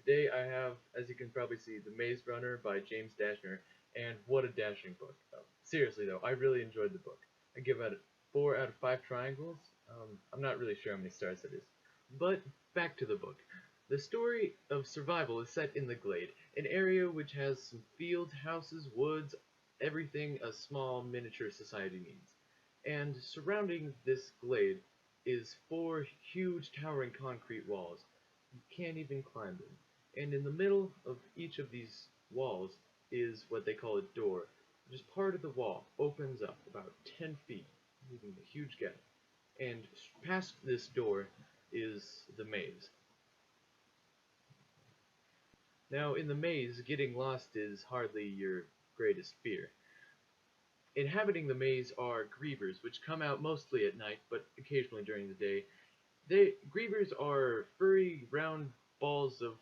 Today I have, as you can probably see, The Maze Runner by James Dashner, and what a dashing book. Seriously though, I really enjoyed the book. I give it 4 out of 5 triangles. I'm not really sure how many stars that is. But back to the book. The story of survival is set in the Glade, an area which has some fields, houses, woods, everything a small miniature society needs. And surrounding this glade is 4 huge towering concrete walls. You can't even climb them. And in the middle of each of these walls is what they call a door. Just part of the wall opens up about 10 feet, leaving a huge gap. And past this door is the maze. Now, in the maze, getting lost is hardly your greatest fear. Inhabiting the maze are grievers, which come out mostly at night, but occasionally during the day. Grievers are furry, round balls of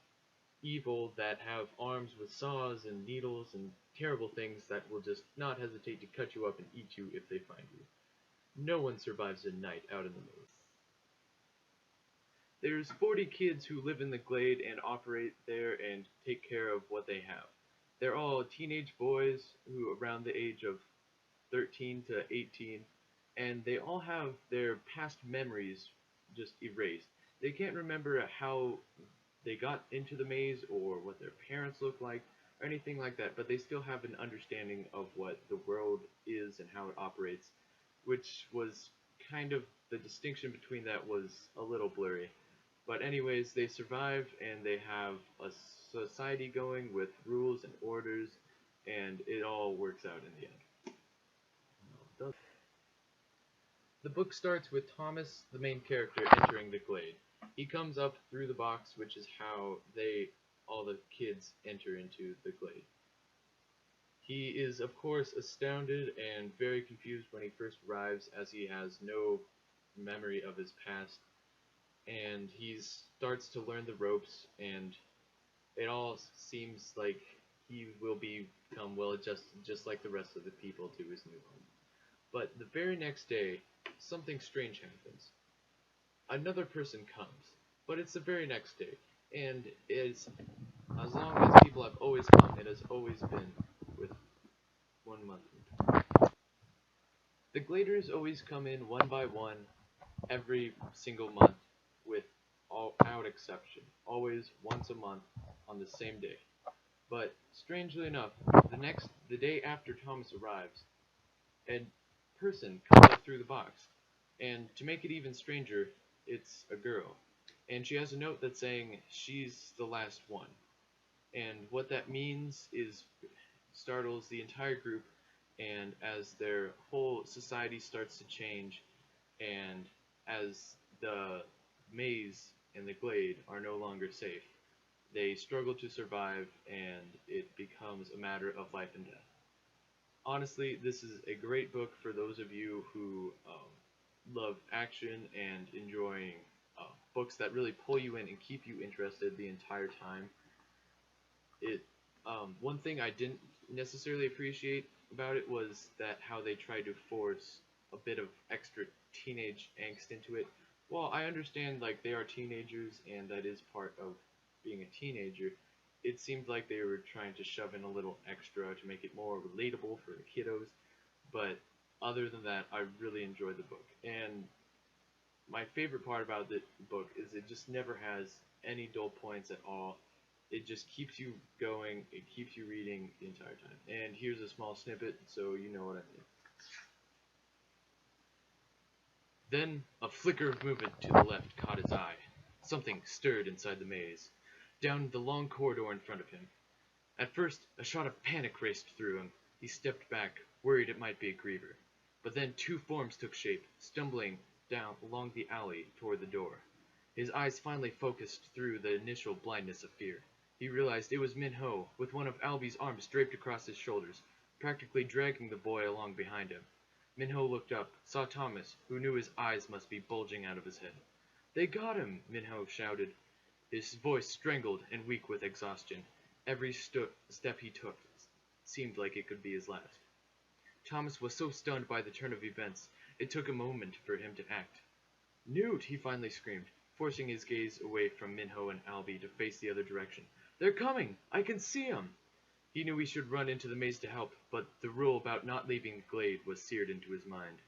evil that have arms with saws and needles and terrible things that will just not hesitate to cut you up and eat you if they find you. No one survives a night out in the maze. There's 40 kids who live in the glade and operate there and take care of what they have. They're all teenage boys who around the age of 13 to 18, and they all have their past memories just erased. They can't remember how they got into the maze or what their parents look like or anything like that, but they still have an understanding of what the world is and how it operates, which was kind of the distinction between that was a little blurry. But anyways, they survive and they have a society going with rules and orders, and it all works out in the end. The book starts with Thomas, the main character, entering the glade. He comes up through the box, which is how all the kids enter into the glade. He is, of course, astounded and very confused when he first arrives, as he has no memory of his past, and he starts to learn the ropes, and it all seems like he will become well adjusted, just like the rest of the people, to his new home. But the very next day, something strange happens. Another person comes, but it's the very next day, and as long as people have always come, it has always been with 1 month. The gladers always come in one by one every single month, without exception, always once a month on the same day. But strangely enough, the day after Thomas arrives, a person comes up through the box, and to make it even stranger, it's a girl, and she has a note that's saying she's the last one. And what that means is startles the entire group, and as their whole society starts to change, and as the maze and the glade are no longer safe, they struggle to survive, and it becomes a matter of life and death. Honestly, this is a great book for those of you who love action and enjoying books that really pull you in and keep you interested the entire time. It One thing I didn't necessarily appreciate about it was that how they tried to force a bit of extra teenage angst into it. While I understand like they are teenagers and that is part of being a teenager, it seemed like they were trying to shove in a little extra to make it more relatable for the kiddos. But other than that, I really enjoyed the book. And my favorite part about the book is it just never has any dull points at all. It just keeps you going, it keeps you reading the entire time. And here's a small snippet so you know what I mean. Then a flicker of movement to the left caught his eye. Something stirred inside the maze, down the long corridor in front of him. At first, a shot of panic raced through him. He stepped back, worried it might be a griever. But then 2 forms took shape, stumbling down along the alley toward the door. His eyes finally focused through the initial blindness of fear. He realized it was Min-Ho, with one of Albie's arms draped across his shoulders, practically dragging the boy along behind him. Min-Ho looked up, saw Thomas, who knew his eyes must be bulging out of his head. "They got him!" Min-Ho shouted, his voice strangled and weak with exhaustion. Every step he took seemed like it could be his last. Thomas was so stunned by the turn of events, it took a moment for him to act. "Newt!" he finally screamed. forcing his gaze away from Minho and Albie to face the other direction. "They're coming! I can see 'em!" He knew he should run into the maze to help, but the rule about not leaving the glade was seared into his mind.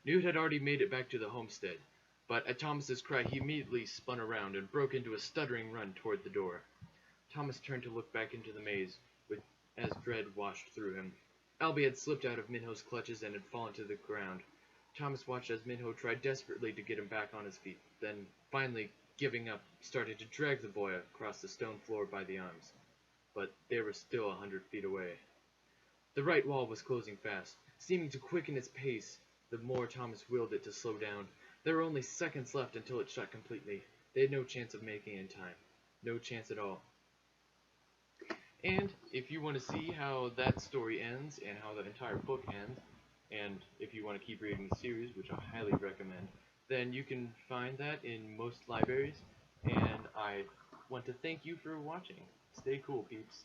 Newt had already made it back to the homestead, but at Thomas's cry he immediately spun around and broke into a stuttering run toward the door. Thomas turned to look back into the maze, as dread washed through him. Albie had slipped out of Minho's clutches and had fallen to the ground. Thomas watched as Minho tried desperately to get him back on his feet, then, finally giving up, started to drag the boy across the stone floor by the arms. But they were still 100 feet away. The right wall was closing fast, seeming to quicken its pace the more Thomas willed it to slow down. There were only seconds left until it shut completely. They had no chance of making it in time. No chance at all. And if you want to see how that story ends and how the entire book ends, and if you want to keep reading the series, which I highly recommend, then you can find that in most libraries. And I want to thank you for watching. Stay cool, peeps.